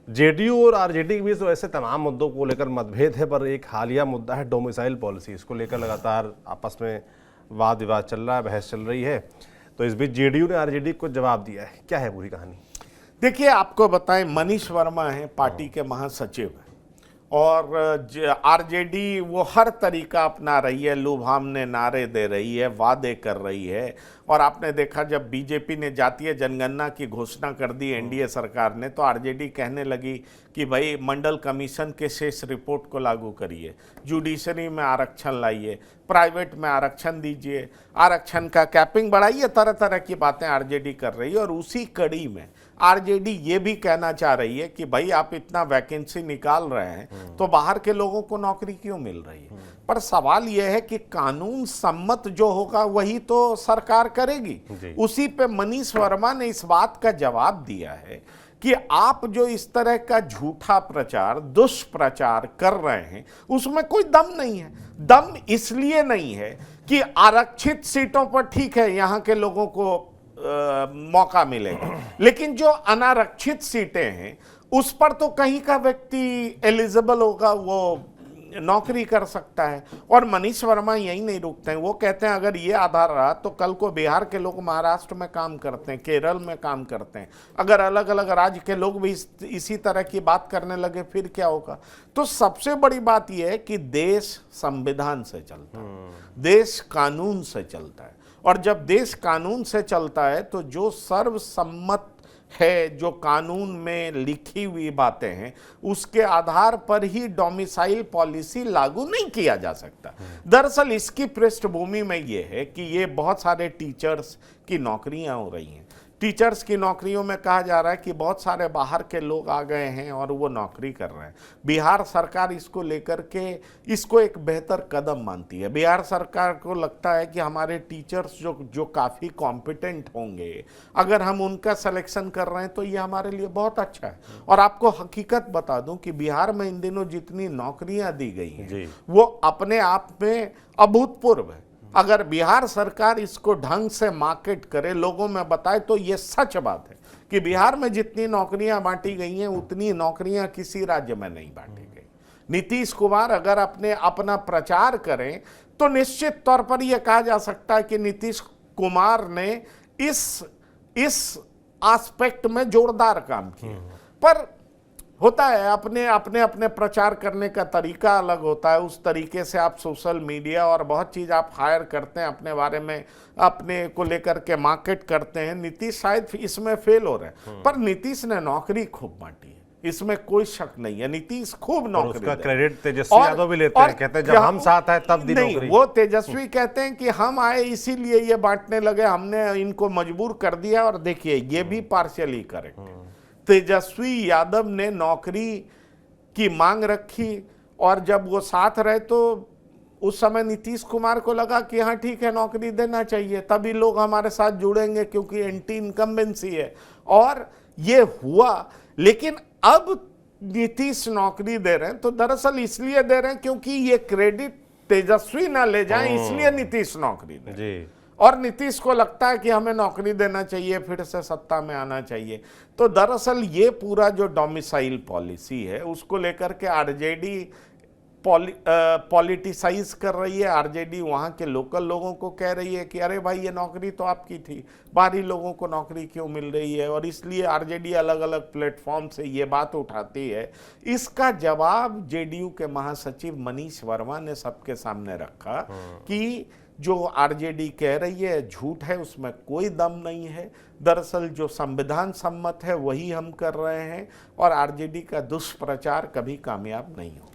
JDU और RJD के बीच तो ऐसे तमाम मुद्दों को लेकर मतभेद है, पर एक हालिया मुद्दा है डोमिसाइल पॉलिसी। इसको लेकर लगातार आपस में वाद विवाद चल रहा है, बहस चल रही है। तो इस बीच जेडीयू ने आरजेडी को जवाब दिया है। क्या है पूरी कहानी? देखिए, आपको बताएं, मनीष वर्मा है पार्टी के महासचिव हैं और आरजेडी वो हर तरीका अपना रही है, लुभावने नारे दे रही है, वादे कर रही है। और आपने देखा जब बीजेपी ने जातीय जनगणना की घोषणा कर दी एनडीए सरकार ने, तो आरजेडी कहने लगी कि भाई मंडल कमीशन के शेष रिपोर्ट को लागू करिए, जुडिशरी में आरक्षण लाइए, प्राइवेट में आरक्षण दीजिए, आरक्षण का कैपिंग बढ़ाइए, तरह तरह की बातें आरजेडी कर रही है। और उसी कड़ी में आरजेडी ये भी कहना चाह रही है कि भाई आप इतना वैकेंसी निकाल रहे हैं तो बाहर के लोगों को नौकरी क्यों मिल रही है। पर सवाल यह है कि कानून सम्मत जो होगा वही तो सरकार करेगी। उसी पे मनीष वर्मा ने इस बात का जवाब दिया है कि आप जो इस तरह का झूठा प्रचार, दुष्प्रचार कर रहे हैं, उसमें कोई दम नहीं है। दम इसलिए नहीं है कि आरक्षित सीटों पर ठीक है यहां के लोगों को मौका मिलेगा, लेकिन जो अनारक्षित सीटें हैं उस पर तो कहीं का व्यक्ति एलिजिबल होगा, वो नौकरी कर सकता है। और मनीष वर्मा यही नहीं रुकते हैं, वो कहते हैं अगर ये आधार रहा तो कल को बिहार के लोग महाराष्ट्र में काम करते हैं, केरल में काम करते हैं, अगर अलग अलग राज्य के लोग भी इसी तरह की बात करने लगे फिर क्या होगा। तो सबसे बड़ी बात यह है कि देश संविधान से चलता है, देश कानून से चलता है। और जब देश कानून से चलता है तो जो सर्वसम्मत है, जो कानून में लिखी हुई बातें हैं, उसके आधार पर ही डोमिसाइल पॉलिसी लागू नहीं किया जा सकता। दरअसल इसकी पृष्ठभूमि में ये है कि ये बहुत सारे टीचर्स की नौकरियां हो रही हैं। टीचर्स की नौकरियों में कहा जा रहा है कि बहुत सारे बाहर के लोग आ गए हैं और वो नौकरी कर रहे हैं। बिहार सरकार इसको लेकर के इसको एक बेहतर कदम मानती है। बिहार सरकार को लगता है कि हमारे टीचर्स जो काफ़ी कॉम्पिटेंट होंगे, अगर हम उनका सिलेक्शन कर रहे हैं तो ये हमारे लिए बहुत अच्छा है। और आपको हकीकत बता दूं कि बिहार में इन दिनों जितनी नौकरियां दी गई हैं वो अपने आप में अभूतपूर्व है। अगर बिहार सरकार इसको ढंग से मार्केट करे, लोगों में बताए, तो ये सच बात है कि बिहार में जितनी नौकरियां बांटी गई हैं उतनी नौकरियां किसी राज्य में नहीं बांटी गई। नीतीश कुमार अगर अपना प्रचार करें तो निश्चित तौर पर यह कहा जा सकता है कि नीतीश कुमार ने इस एस्पेक्ट में जोरदार काम किया। पर होता है अपने प्रचार करने का तरीका अलग होता है। उस तरीके से आप सोशल मीडिया और बहुत चीज़ आप हायर करते हैं, अपने बारे में अपने को लेकर के मार्केट करते हैं। नीतीश शायद इसमें फेल हो रहे हैं, पर नीतीश ने नौकरी खूब बांटी है, इसमें कोई शक नहीं है। नीतीश खूब नौकरी, उसका क्रेडिट तेजस्वी यादव भी लेते हैं, कहते हैं जब हम साथ आए तब दी नौकरी। वो तेजस्वी कहते हैं कि हम आए इसीलिए ये बांटने लगे, हमने इनको मजबूर कर दिया। और देखिए ये भी पार्शियली करेक्ट। तेजस्वी यादव ने नौकरी की मांग रखी और जब वो साथ रहे तो उस समय नीतीश कुमार को लगा कि हाँ ठीक है नौकरी देना चाहिए, तभी लोग हमारे साथ जुड़ेंगे क्योंकि एंटी इनकम्बेंसी है। और ये हुआ। लेकिन अब नीतीश नौकरी दे रहे हैं तो दरअसल इसलिए दे रहे हैं क्योंकि ये क्रेडिट तेजस्वी ना ले जाए, इसलिए नीतीश नौकरी दे रहे हैं। और नीतीश को लगता है कि हमें नौकरी देना चाहिए, फिर से सत्ता में आना चाहिए। तो दरअसल ये पूरा जो डोमिसाइल पॉलिसी है उसको लेकर के आरजेडी पॉलिटिसाइज कर रही है। आरजेडी वहाँ के लोकल लोगों को कह रही है कि अरे भाई ये नौकरी तो आपकी थी, बाहरी लोगों को नौकरी क्यों मिल रही है। और इसलिए आरजेडी अलग अलग प्लेटफॉर्म से ये बात उठाती है। इसका जवाब जेडीयू के महासचिव मनीष वर्मा ने सबके सामने रखा कि जो आरजेडी कह रही है झूठ है, उसमें कोई दम नहीं है। दरअसल जो संविधान सम्मत है वही हम कर रहे हैं और आरजेडी का दुष्प्रचार कभी कामयाब नहीं हो।